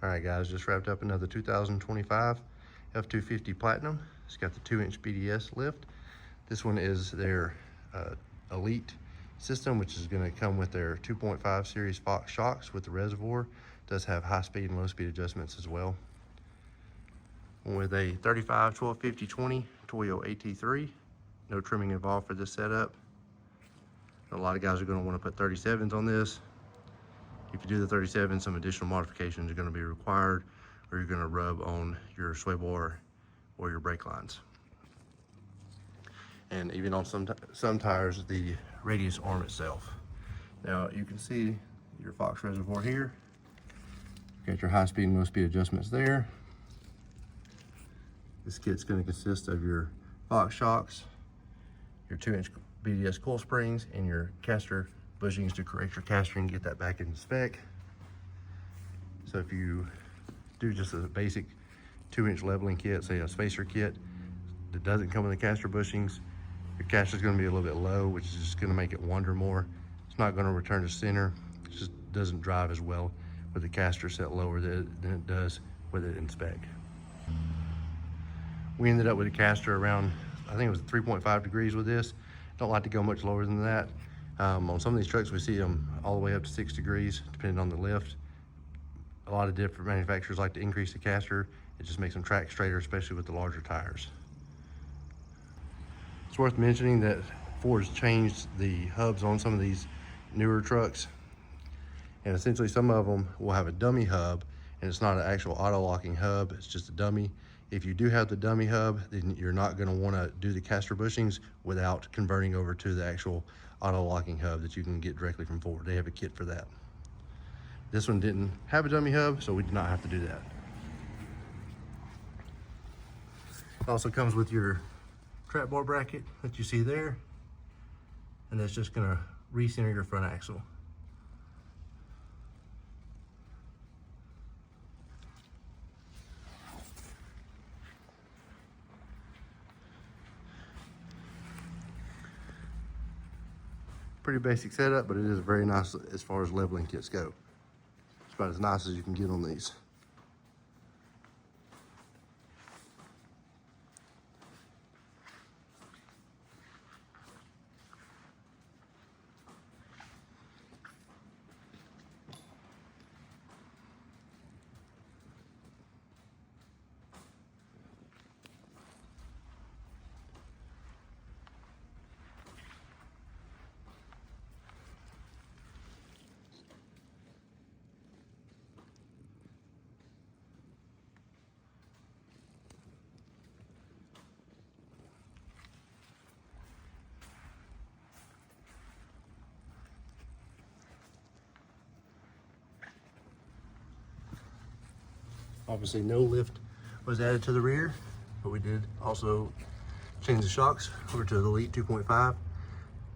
All right, guys, just wrapped up another 2025 F250 Platinum. It's got the 2-inch BDS lift. This one is their ELITE system, which is going to come with their 2.5 series Fox shocks with the reservoir. It does have high speed and low speed adjustments as well. With a 35 12 50 20 Toyo AT3. No trimming involved for this setup. A lot of guys are going to want to put 37s on this. If you do the 37, some additional modifications are going to be required, or you're going to rub on your sway bar or your brake lines. And even on some tires, the radius arm itself. Now you can see your Fox reservoir here. Got your high speed and low speed adjustments there. This kit's going to consist of your Fox shocks, your 2-inch BDS coil springs, and your caster bushings to correct your caster and get that back in spec. So if you do just a basic 2-inch leveling kit, say a spacer kit that doesn't come with the caster bushings, your caster is going to be a little bit low, which is just going to make it wander more. It's not going to return to center. It just doesn't drive as well with the caster set lower than it does with it in spec. We ended up with a caster around, I think it was 3.5 degrees with this. Don't like to go much lower than that. On some of these trucks, we see them all the way up to 6 degrees, depending on the lift. A lot of different manufacturers like to increase the caster. It just makes them track straighter, especially with the larger tires. It's worth mentioning that Ford's changed the hubs on some of these newer trucks. And essentially some of them will have a dummy hub, and it's not an actual auto-locking hub, it's just a dummy. If you do have the dummy hub, then you're not going to want to do the caster bushings without converting over to the actual auto-locking hub that you can get directly from Ford. They have a kit for that. This one didn't have a dummy hub, so we did not have to do that. It also comes with your trap bar bracket that you see there, and that's just going to recenter your front axle. Pretty basic setup, but it is very nice as far as leveling kits go. It's about as nice as you can get on these. Obviously no lift was added to the rear, but we did also change the shocks over to the ELITE 2.5.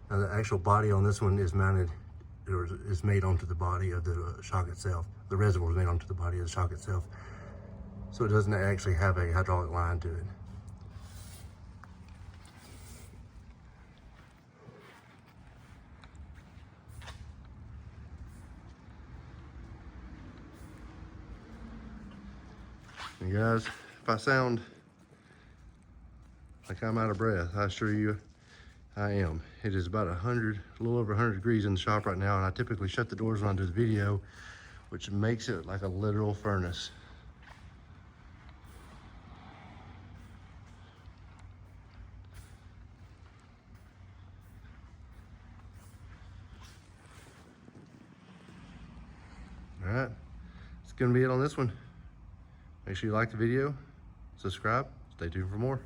Now the actual body on this one is mounted, or is made onto the body of the shock itself. The reservoir is made onto the body of the shock itself. So it doesn't actually have a hydraulic line to it. And guys, if I sound like I'm out of breath, I assure you I am. It is about a little over 100 degrees in the shop right now, and I typically shut the doors when I do the video, which makes it like a literal furnace. All right, it's gonna be it on this one. Make sure you like the video, subscribe, stay tuned for more.